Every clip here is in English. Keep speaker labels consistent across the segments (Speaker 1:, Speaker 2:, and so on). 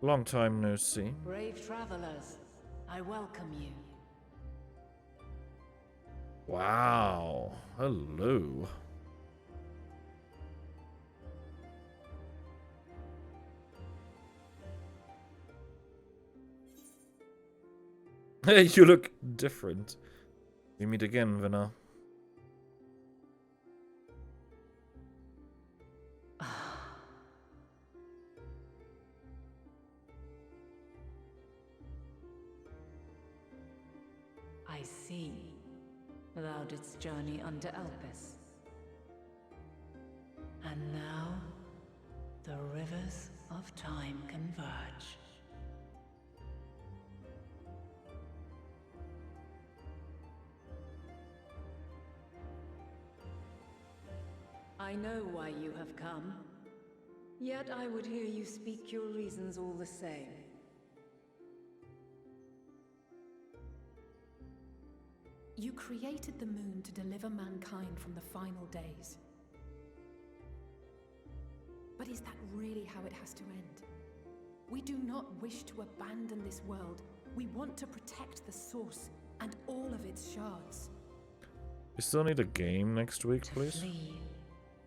Speaker 1: Long time no see.
Speaker 2: Brave travelers, I welcome you.
Speaker 1: Wow. Hello. Hey, you look different. We meet again, Vinna.
Speaker 2: I see. Thou didst journey under Elpis. And now, the rivers of time converge. I know why you have come. Yet I would hear you speak your reasons all the same.
Speaker 3: You created the moon to deliver mankind from the final days. But is that really how it has to end? We do not wish to abandon this world. We want to protect the source and all of its shards.
Speaker 1: We still need a game next week, please.
Speaker 2: To flee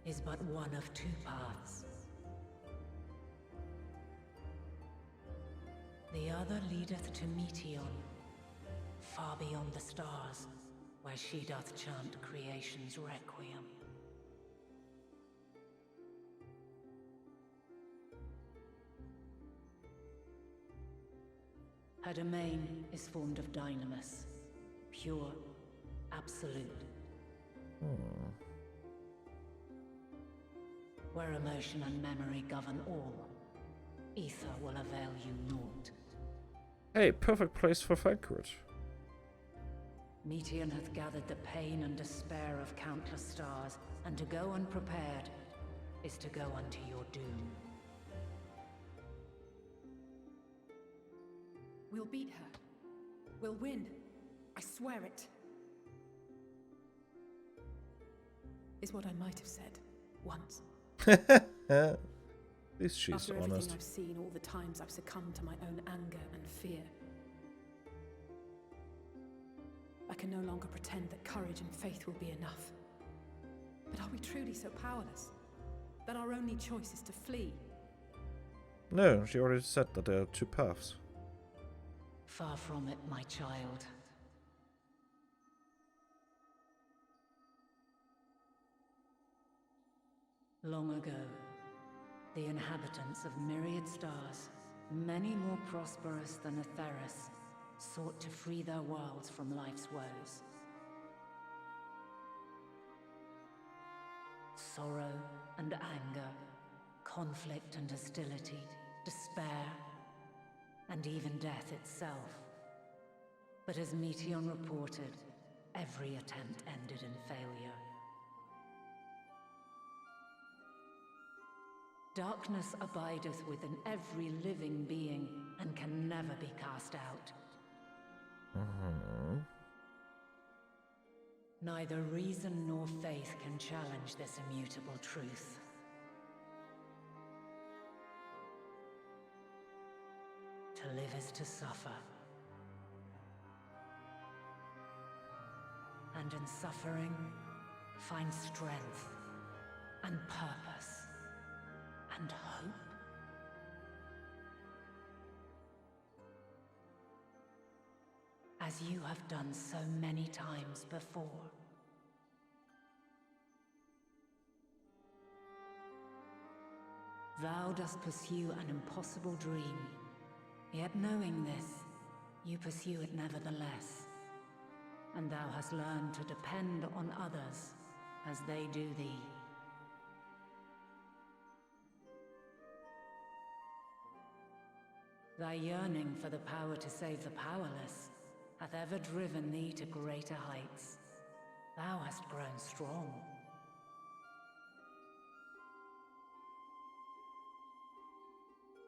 Speaker 2: is but one of two paths. The other leadeth to Meteon, far beyond the stars, where she doth chant creation's requiem. Her domain is formed of dynamis, pure, absolute. Where emotion and memory govern all, ether will avail you naught.
Speaker 1: Hey, perfect place for Falkwood.
Speaker 2: Meteon hath gathered the pain and despair of countless stars, and to go unprepared is to go unto your doom.
Speaker 3: We'll beat her. We'll win. I swear it. Is what I might have said once.
Speaker 1: At least she's
Speaker 3: After
Speaker 1: honest.
Speaker 3: everything I've seen, all the times I've succumbed to my own anger and fear. I can no longer pretend that courage and faith will be enough. But are we truly so powerless? That our only choice is to flee?
Speaker 1: No, she already said that there are two paths.
Speaker 2: Far from it, my child. Long ago, the inhabitants of myriad stars, many more prosperous than Atheris, sought to free their worlds from life's woes. Sorrow and anger, conflict and hostility, despair, and even death itself. But as Meteon reported, every attempt ended in failure. Darkness abideth within every living being and can never be cast out. Neither reason nor faith can challenge this immutable truth. To live is to suffer. And in suffering, find strength and purpose and hope. As you have done so many times before. Thou dost pursue an impossible dream, yet knowing this, you pursue it nevertheless. And thou hast learned to depend on others as they do thee. Thy yearning for the power to save the powerless hath ever driven thee to greater heights. Thou hast grown strong.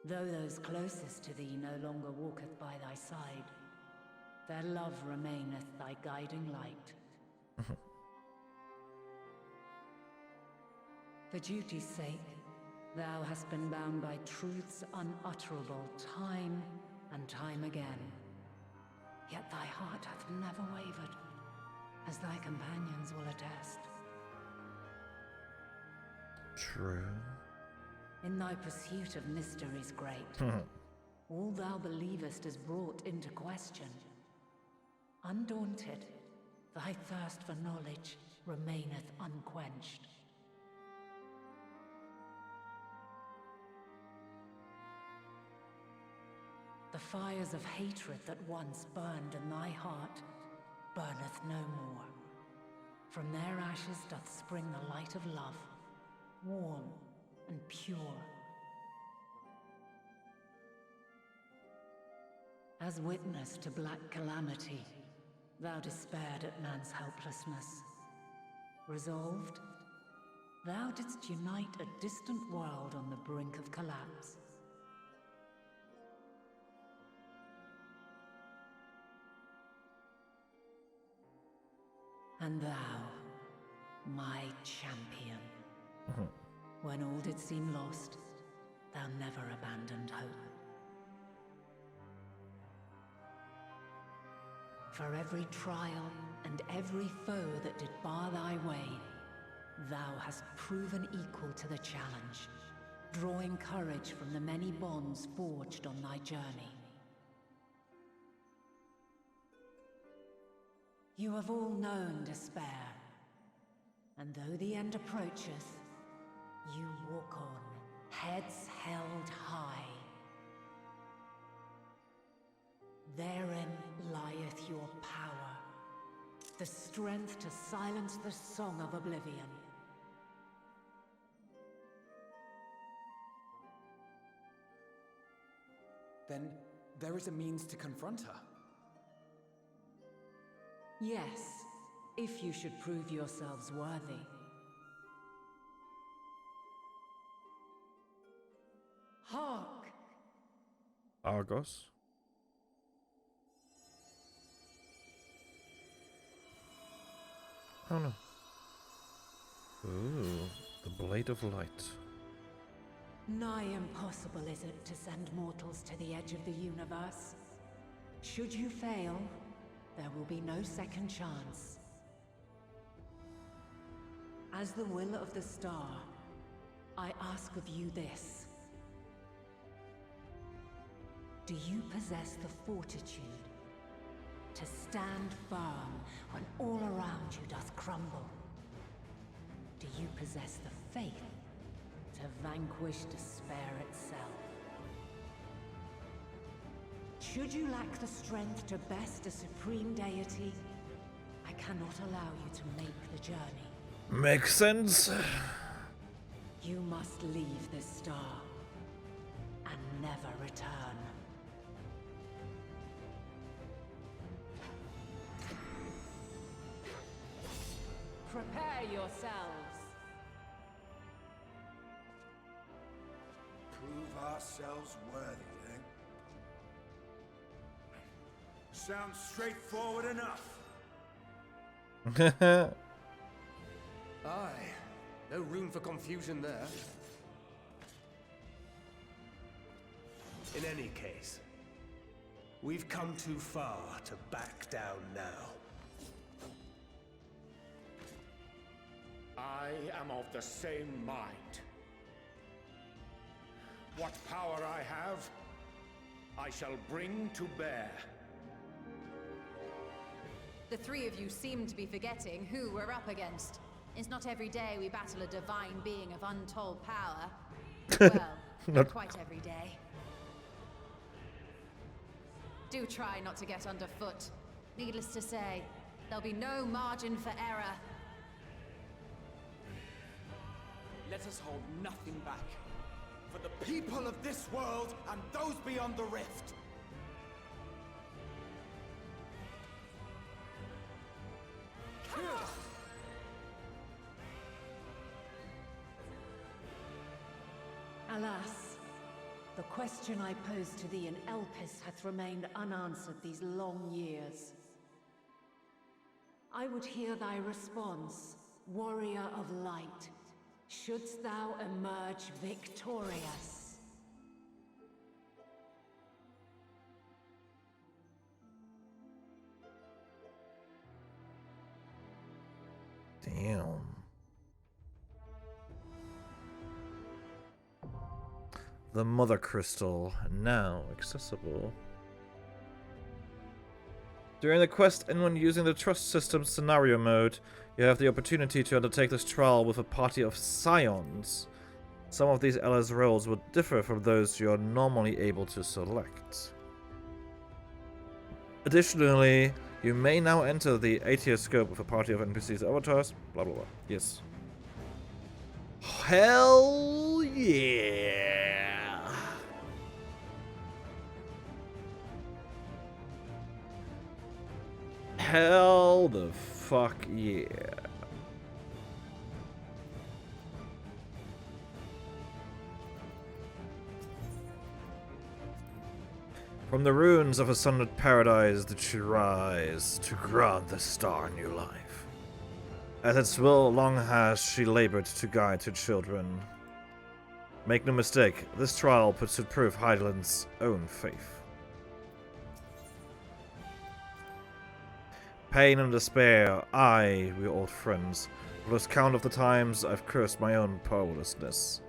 Speaker 2: Though those closest to thee no longer walketh by thy side, their love remaineth thy guiding light. For duty's sake, Thou hast been bound by truths unutterable time and time again. Yet thy heart hath never wavered, as thy companions will attest.
Speaker 1: True.
Speaker 2: In thy pursuit of mysteries great, all thou believest is brought into question. Undaunted, thy thirst for knowledge remaineth unquenched. The fires of hatred that once burned in thy heart burneth no more. From their ashes doth spring the light of love, warm and pure. As witness to black calamity, thou despaired at man's helplessness. Resolved, thou didst unite a distant world on the brink of collapse. And thou, my champion, when all did seem lost, thou never abandoned hope. For every trial and every foe that did bar thy way, thou hast proven equal to the challenge, drawing courage from the many bonds forged on thy journey. You have all known despair, and though the end approacheth, you walk on, heads held high. Therein lieth your power, the strength to silence the song of oblivion.
Speaker 4: Then there is a means to confront her.
Speaker 2: Yes, if you should prove yourselves worthy. Hark!
Speaker 1: Argos. Oh no. Ooh, the Blade of Light.
Speaker 2: Nigh impossible is it to send mortals to the edge of the universe. Should you fail, there will be no second chance. As the will of the star, I ask of you this. Do you possess the fortitude to stand firm when all around you doth crumble? Do you possess the faith to vanquish despair itself? Should you lack the strength to best a supreme deity, I cannot allow you to make the journey.
Speaker 1: Makes sense.
Speaker 2: You must leave this star and never return. Prepare yourselves.
Speaker 5: Prove ourselves worthy, eh? Sounds straightforward enough.
Speaker 4: Aye, no room for confusion there.
Speaker 6: In any case, we've come too far to back down now.
Speaker 5: I am of the same mind. What power I have, I shall bring to bear.
Speaker 7: The three of you seem to be forgetting who we're up against. It's not every day we battle a divine being of untold power. Well, not quite every day. Do try not to get underfoot. Needless to say, there'll be no margin for error.
Speaker 4: Let us hold nothing back. For the people of this world and those beyond the rift.
Speaker 2: Alas, the question I posed to thee in Elpis hath remained unanswered these long years. I would hear thy response, warrior of light. shouldst thou emerge victorious.
Speaker 1: Damn. The Mothercrystal, now accessible. During the quest and when using the Trust System scenario mode, you have the opportunity to undertake this trial with a party of Scions. Some of these allies' roles would differ from those you are normally able to select. Additionally, you may now enter the 8-tier scope with a party of NPCs avatars, blah blah blah. Yes. Hell yeah! Hell the fuck yeah. From the ruins of a sunlit paradise did she rise to grant the star new life. At its will long has she labored to guide her children. Make no mistake, this trial puts to proof Heidelin's own faith. Pain and despair, aye, we old friends, lost count of the times I've cursed my own powerlessness.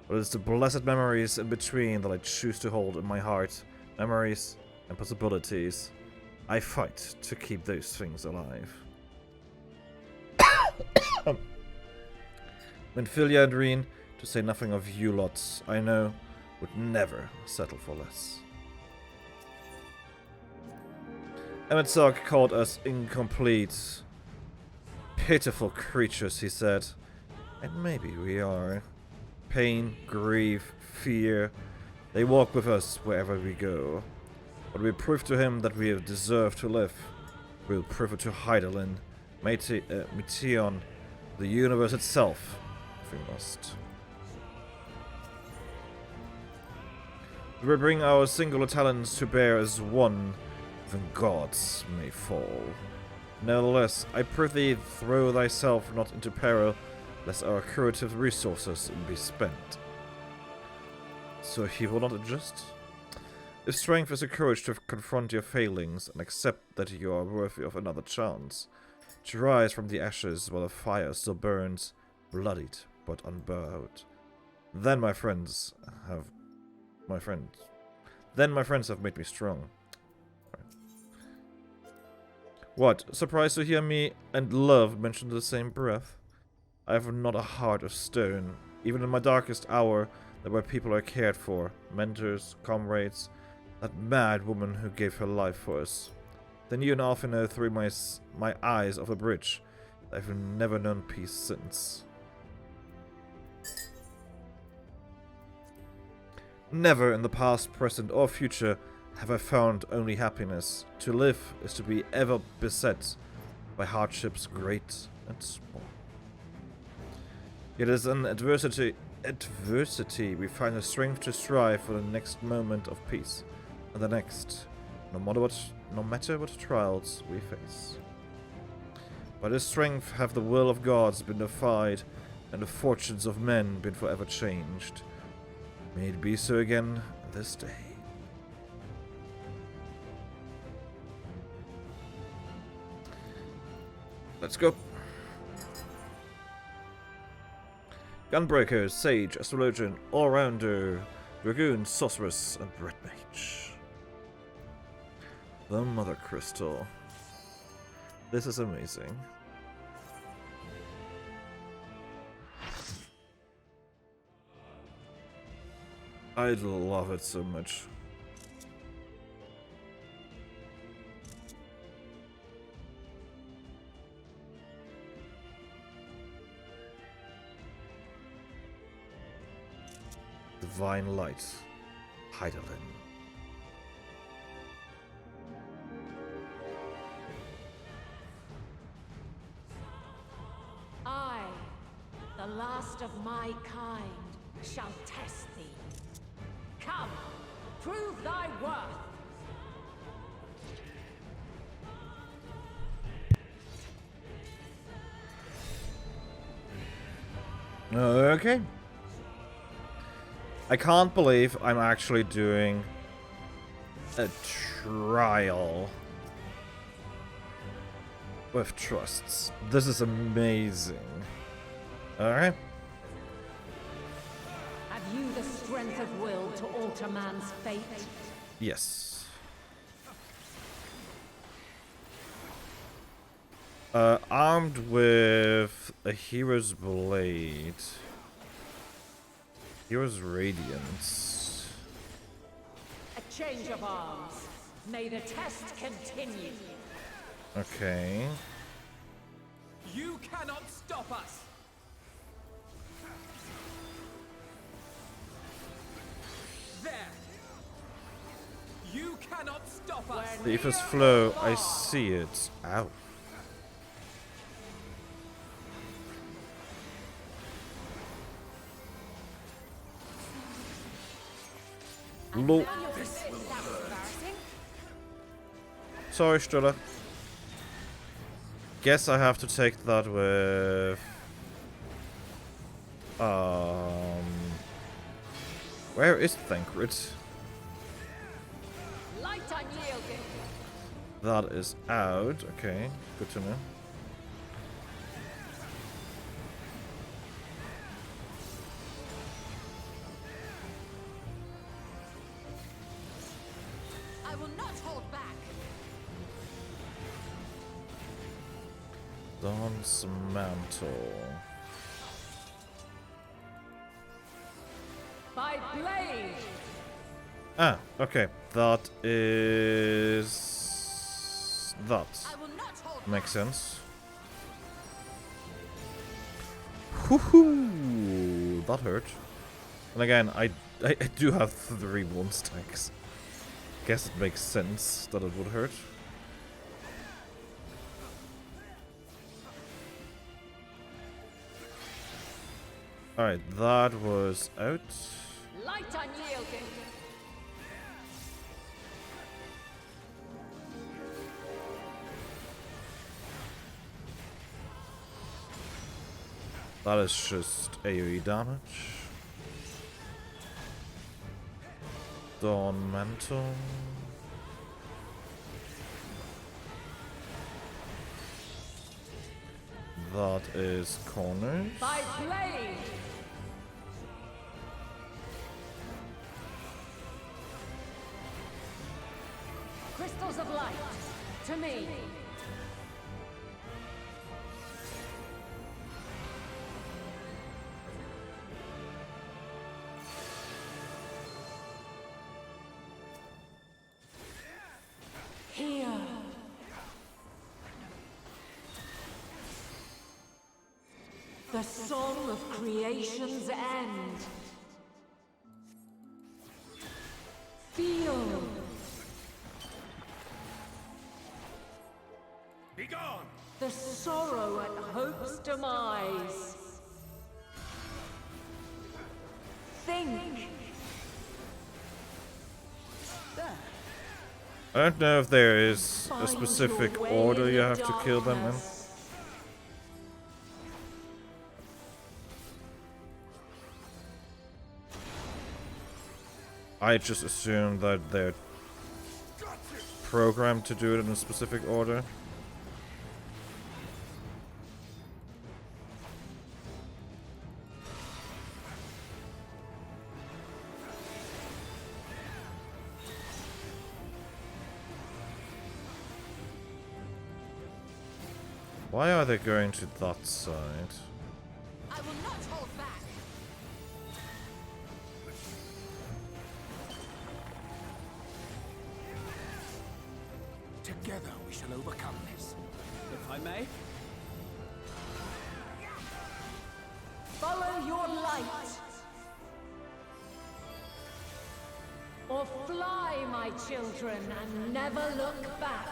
Speaker 1: But it's the blessed memories in between that I choose to hold in my heart. Memories and possibilities. I fight to keep those things alive. Minfilia and Reen, to say nothing of you lots, I know, would never settle for less. Emmett called us incomplete, pitiful creatures, he said. And maybe we are. Pain, grief, fear, they walk with us wherever we go. But we prove to him that we have deserved to live. We will prove it to Heidelin, Meteon, the universe itself, if we must. We will bring our singular talents to bear as one, even gods may fall. Nevertheless, I prithee throw thyself not into peril, lest our curative resources be spent. So he will not adjust? If strength is the courage to confront your failings and accept that you are worthy of another chance, to rise from the ashes while the fire still burns, bloodied but unbowed, then my friends have made me strong. What, surprised to hear me and love mentioned in the same breath? I have not a heart of stone. Even in my darkest hour, there were people I cared for, mentors, comrades, that mad woman who gave her life for us. Then you and Alphino threw my eyes off a bridge. I've never known peace since. Never in the past, present, or future have I found only happiness. To live is to be ever beset by hardships great and small. It is in adversity we find the strength to strive for the next moment of peace, and the next, no matter what trials we face. By this strength have the will of gods been defied, and the fortunes of men been forever changed. May it be so again this day. Let's go. Gunbreaker, Sage, Astrologian, All-Rounder, Dragoon, Sorceress, and Red Mage. The Mothercrystal. This is amazing. I love it so much. Divine Light, Heidelin.
Speaker 2: I, the last of my kind, shall test thee. Come, prove thy worth.
Speaker 1: Okay. I can't believe I'm actually doing a trial with trusts. This is amazing. Alright.
Speaker 2: Have you the strength of will to alter man's fate?
Speaker 1: Yes. Armed with a hero's blade. Hero's radiance.
Speaker 2: A change of arms. May the test continue.
Speaker 1: Okay.
Speaker 4: You cannot stop us! There! You cannot stop us!
Speaker 1: The Aether's flow, I see it. Ow. Lol. Sorry, Strutter. Guess I have to take that with... Where is Thancred?
Speaker 2: Light unyielding.
Speaker 1: That is out. Okay, good to know.
Speaker 7: I will not hold back.
Speaker 1: Dawn's Mantle.
Speaker 2: By blade.
Speaker 1: Ah, okay. That is... That.
Speaker 7: I will not hold
Speaker 1: Makes sense. Woohoo! That hurt. And again, I do have 3 wound stacks. Guess it makes sense that it would hurt. Alright, that was out.
Speaker 2: Light unyielding.
Speaker 1: That is just AoE damage. Dawn Mantle. That is corners.
Speaker 2: By blade. Crystals of light. To me. Here. The song of creation's end. Feel.
Speaker 5: Be gone!
Speaker 2: The sorrow at hope's demise. Think.
Speaker 1: I don't know if there is a specific order you have to kill them in. I just assume that they're programmed to do it in a specific order. Why are they going to that side?
Speaker 7: I will not hold back.
Speaker 4: Together we shall overcome this. If I may.
Speaker 2: Follow your light. Or fly, my children, and never look back.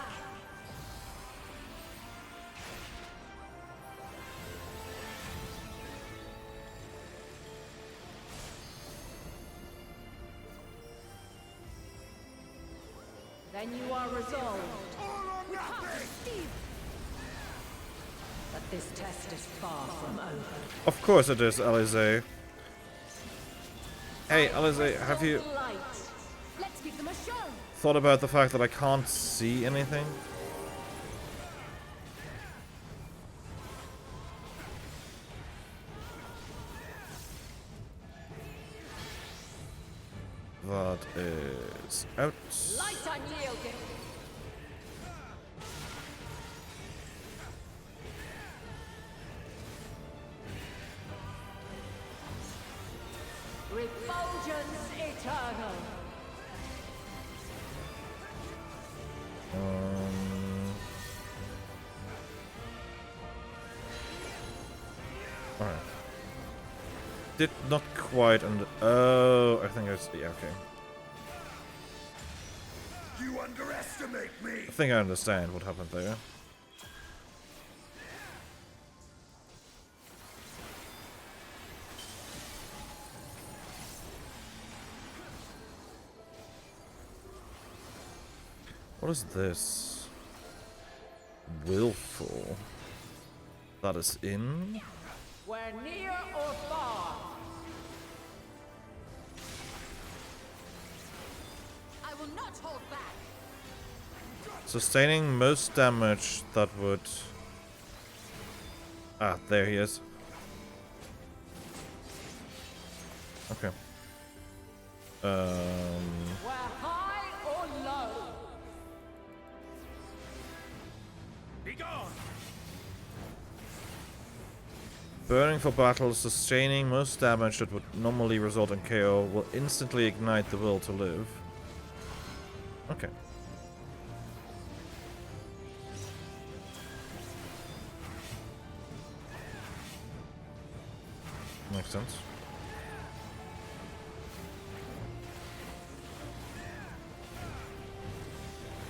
Speaker 2: Then you are resolved.
Speaker 7: We can't, Steve.
Speaker 2: The This test is far from over.
Speaker 1: Of course it is, Alize. Hey, Alize, have you
Speaker 3: Light. Let's give them a show.
Speaker 1: thought about the fact that I can't see anything? That is out.
Speaker 3: Light unyielding. Refulgence eternal.
Speaker 1: Alright. Did not quite oh, I think I see. Okay.
Speaker 5: You underestimate me!
Speaker 1: I think I understand what happened there. What is this? Willful. That is in.
Speaker 3: We're near or far.
Speaker 7: I will not hold back.
Speaker 1: Sustaining most damage that would... Ah, there he is. Okay.
Speaker 3: We're high or low.
Speaker 5: Be gone!
Speaker 1: Burning for battle, sustaining most damage that would normally result in KO will instantly ignite the will to live. Okay. Makes sense.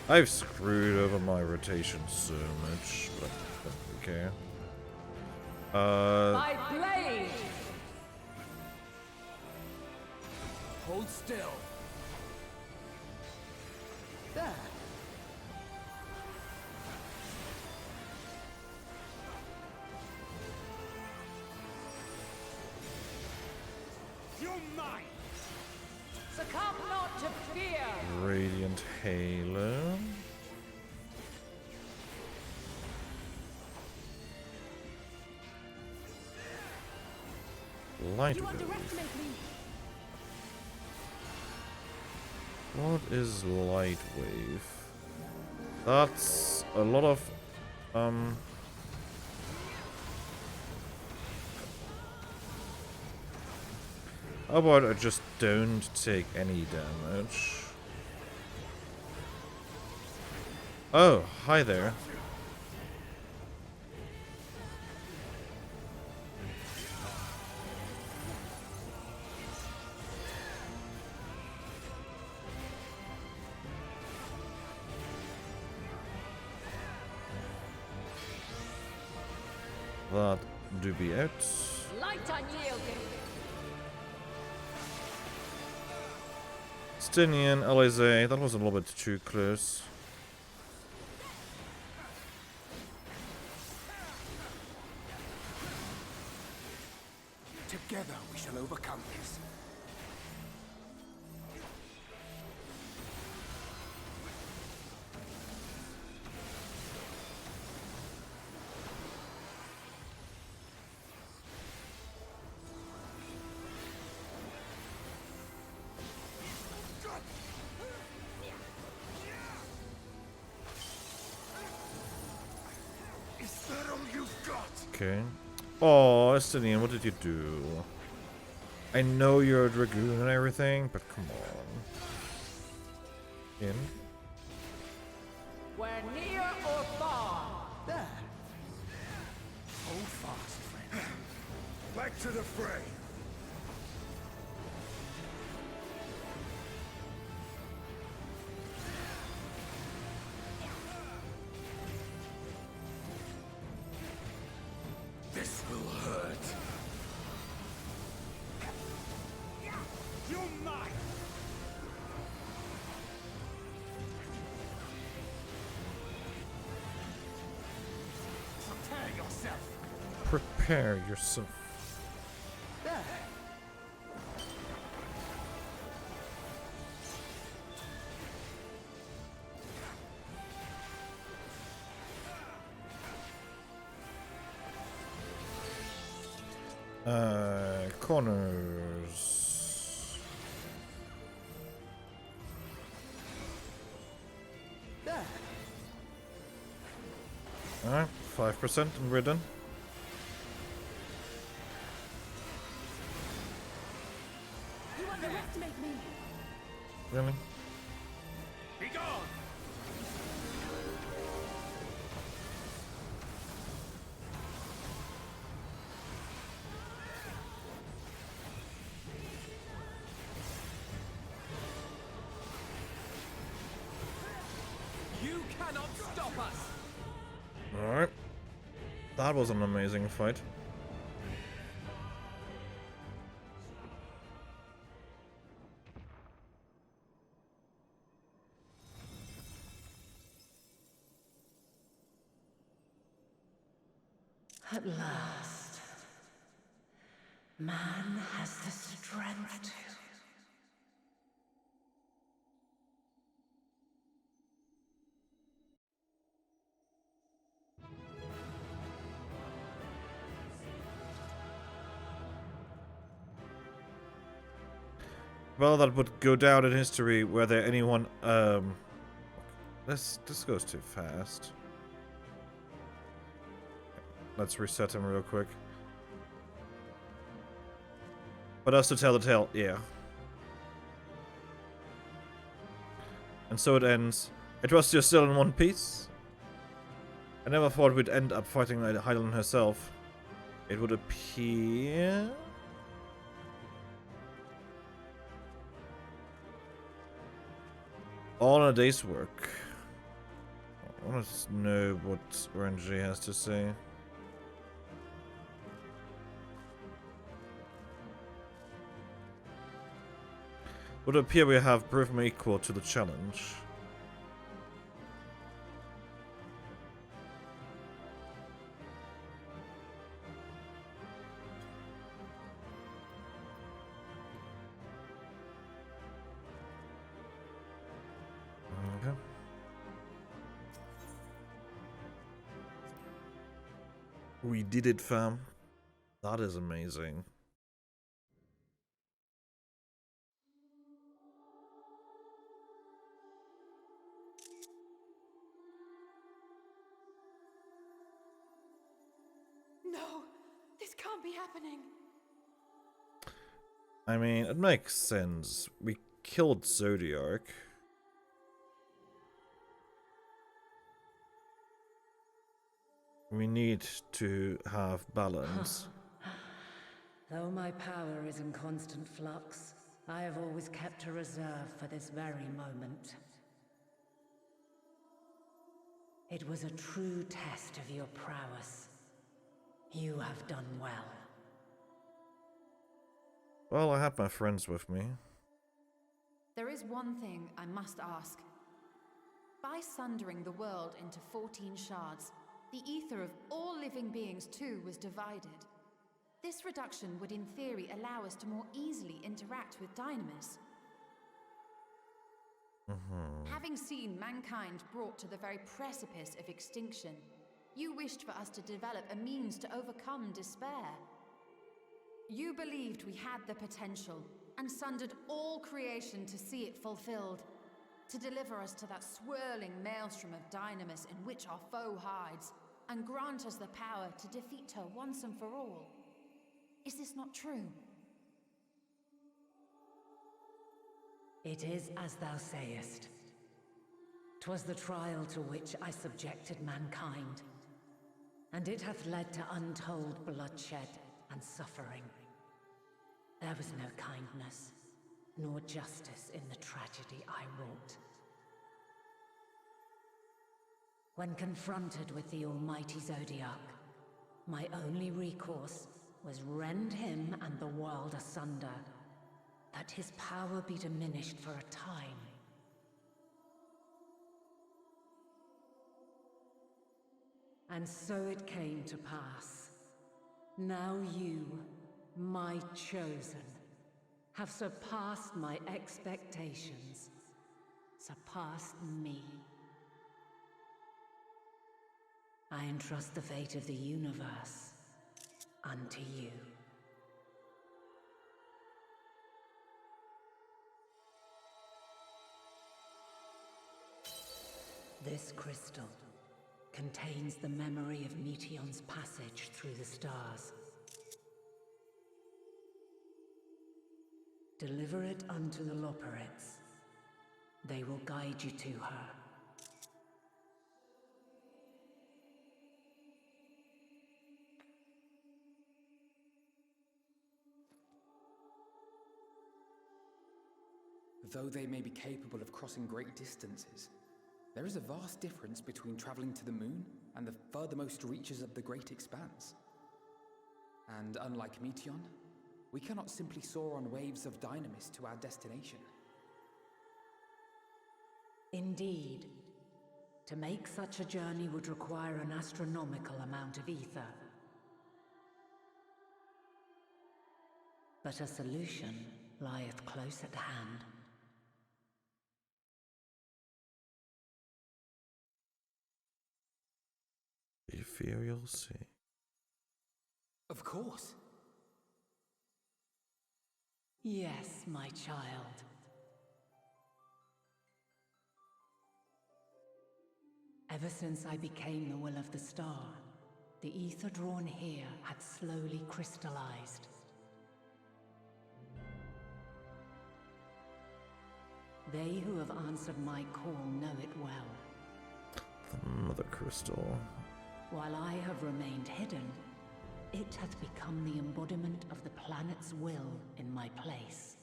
Speaker 1: I've screwed over my rotation so much, but I don't really care.
Speaker 3: My blade.
Speaker 4: Hold still. There.
Speaker 5: You're mine!
Speaker 3: Succumb not to fear.
Speaker 1: Radiant Halo. Light
Speaker 3: You
Speaker 1: Wave.
Speaker 3: underestimate me.
Speaker 1: What is Light Wave? That's a lot of how about I just don't take any damage? Oh, hi there. That do be out.
Speaker 3: Light unyielding.
Speaker 1: Stinian, Alize, that was a little bit too close.
Speaker 4: Together we shall overcome this.
Speaker 5: Is that all you've got?
Speaker 1: Okay. Oh, Estinian, what did you do? I know you're a Dragoon and everything, but come on. In?
Speaker 3: We're near or far.
Speaker 4: There. Hold fast, friend.
Speaker 5: Back to the fray! This will hurt. You're mine! Prepare yourself!
Speaker 4: yourself.
Speaker 1: Prepare yourself.
Speaker 4: There.
Speaker 1: Corners.
Speaker 4: There.
Speaker 1: Alright, 5% and we're done.
Speaker 3: You underestimate me.
Speaker 1: Really?
Speaker 5: Be gone!
Speaker 4: You cannot stop us.
Speaker 1: Alright. That was an amazing fight.
Speaker 2: At last, man has the strength to.
Speaker 1: Well, that would go down in history whether anyone, this goes too fast. Let's reset him real quick. But us to tell the tale, yeah. And so it ends. It was just still in one piece. I never thought we'd end up fighting Hydaelyn herself. It would appear... all in a day's work. I want to know what RNG has to say. Would appear we have proven equal to the challenge. Okay. We did it, fam. That is amazing.
Speaker 3: No, this can't be happening.
Speaker 1: I mean, it makes sense. We killed Zodiac. We need to have balance.
Speaker 2: Though my power is in constant flux, I have always kept a reserve for this very moment. It was a true test of your prowess. You have done well.
Speaker 1: Well, I had my friends with me.
Speaker 7: There is one thing I must ask. By sundering the world into 14 shards, the ether of all living beings too was divided. This reduction would in theory allow us to more easily interact with Dynamis. Having seen mankind brought to the very precipice of extinction, you wished for us to develop a means to overcome despair. You believed we had the potential, and sundered all creation to see it fulfilled, to deliver us to that swirling maelstrom of Dynamis in which our foe hides, and grant us the power to defeat her once and for all. Is this not true?
Speaker 2: It is as thou sayest. 'Twas the trial to which I subjected mankind, and it hath led to untold bloodshed and suffering. There was no kindness, nor justice in the tragedy I wrought. When confronted with the almighty Zodiac, my only recourse was rend him and the world asunder, that his power be diminished for a time. And so it came to pass. Now you, my chosen, have surpassed my expectations, surpassed me. I entrust the fate of the universe unto you. This crystal contains the memory of Meteion's passage through the stars. Deliver it unto the Loporrits. They will guide you to her.
Speaker 8: Though they may be capable of crossing great distances, there is a vast difference between traveling to the moon and the furthermost reaches of the great expanse. And unlike Meteion, we cannot simply soar on waves of dynamis to our destination.
Speaker 2: Indeed. To make such a journey would require an astronomical amount of ether. But a solution lieth close at hand.
Speaker 1: You fear you'll see.
Speaker 8: Of course.
Speaker 2: Yes, my child. Ever since I became the will of the star, the ether drawn here had slowly crystallized. They who have answered my call know it well.
Speaker 1: The Mothercrystal.
Speaker 2: While I have remained hidden, it hath become the embodiment of the planet's will in my place.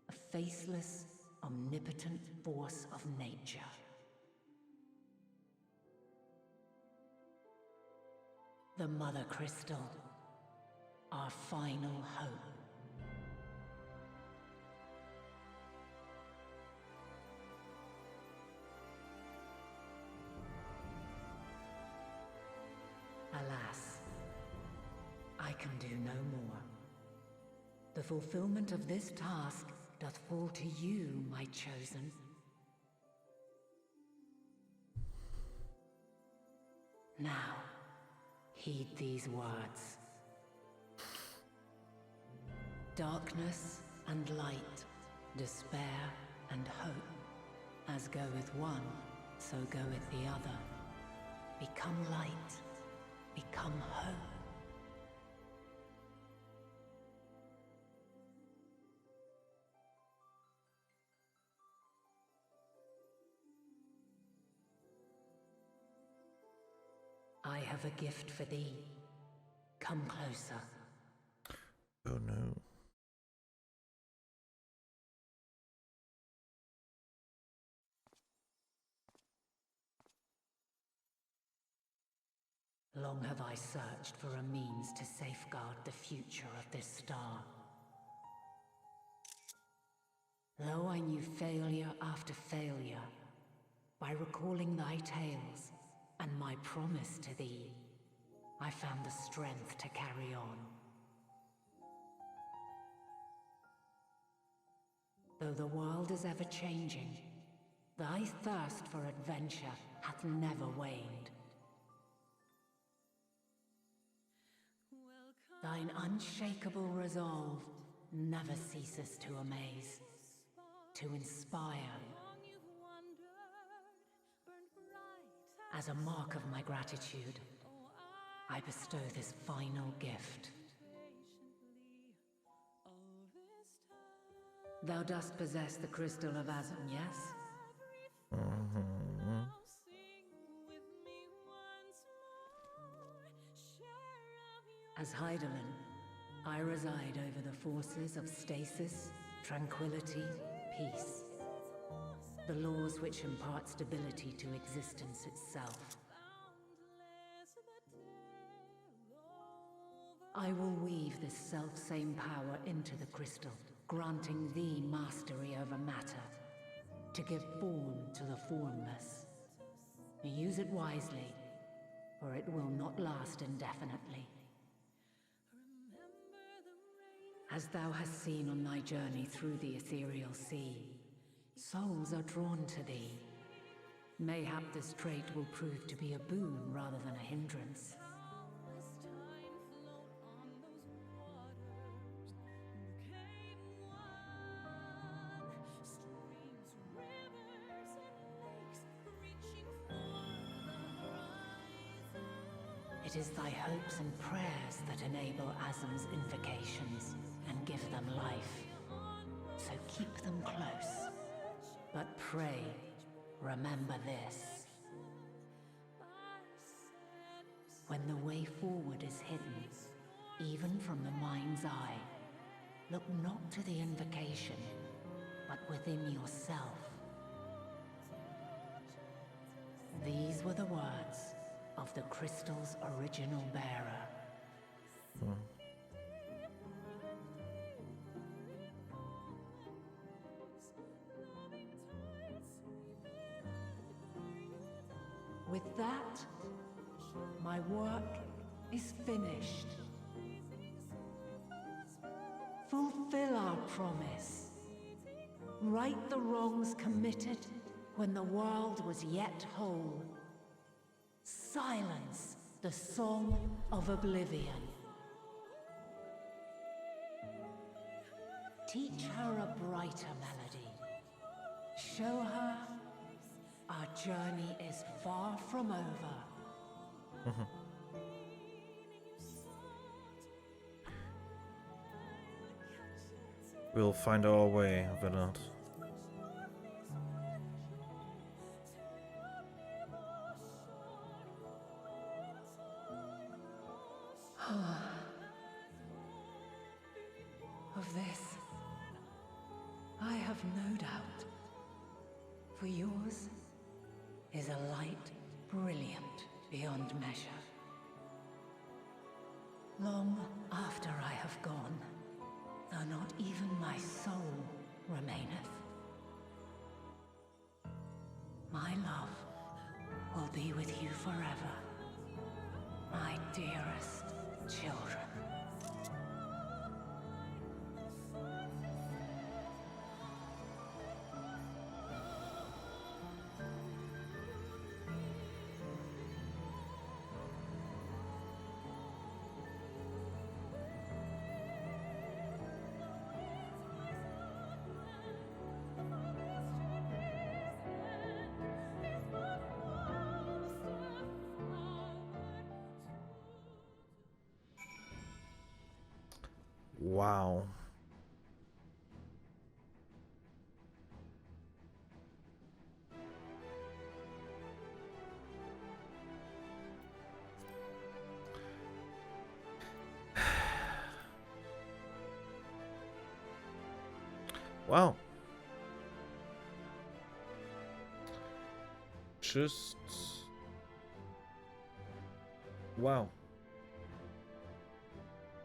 Speaker 2: A faceless, omnipotent force of nature. The Mothercrystal, our final hope. Alas, I can do no more. The fulfillment of this task doth fall to you, my chosen. Now, heed these words. Darkness and light, despair and hope. As goeth one, so goeth the other. Become light. Become hope. I have a gift for thee. Come closer.
Speaker 1: Oh no.
Speaker 2: Long have I searched for a means to safeguard the future of this star. Though I knew failure after failure, by recalling thy tales and my promise to thee, I found the strength to carry on. Though the world is ever changing, thy thirst for adventure hath never waned. Thine unshakable resolve never ceases to amaze, to inspire. As a mark of my gratitude, I bestow this final gift. Thou dost possess the Crystal of Azum, yes? As Hydaelyn, I reside over the forces of stasis, tranquility, peace. The laws which impart stability to existence itself. I will weave this self-same power into the crystal, granting thee mastery over matter, to give form to the formless. Use it wisely, for it it will not last indefinitely. As thou hast seen on thy journey through the ethereal sea, souls are drawn to thee. Mayhap this trait will prove to be a boon rather than a hindrance. It is thy hopes and prayers that enable Azam's invocations and give them life. So keep them close. But pray, remember this. When the way forward is hidden, even from the mind's eye, look not to the invocation, but within yourself. These were the words of the crystal's original bearer. With that, my work is finished. Fulfill our promise. Right the wrongs committed when the world was yet whole. Silence the song of oblivion. Teach her a brighter melody. Show her our journey is far from over.
Speaker 1: We'll find our way, Vinod.
Speaker 2: Of this, I have no doubt. For yours is a light brilliant beyond measure. Long after I have gone, though not even my soul remaineth, my love will be with you forever, my dearest children.
Speaker 1: Wow. Wow. Just... wow.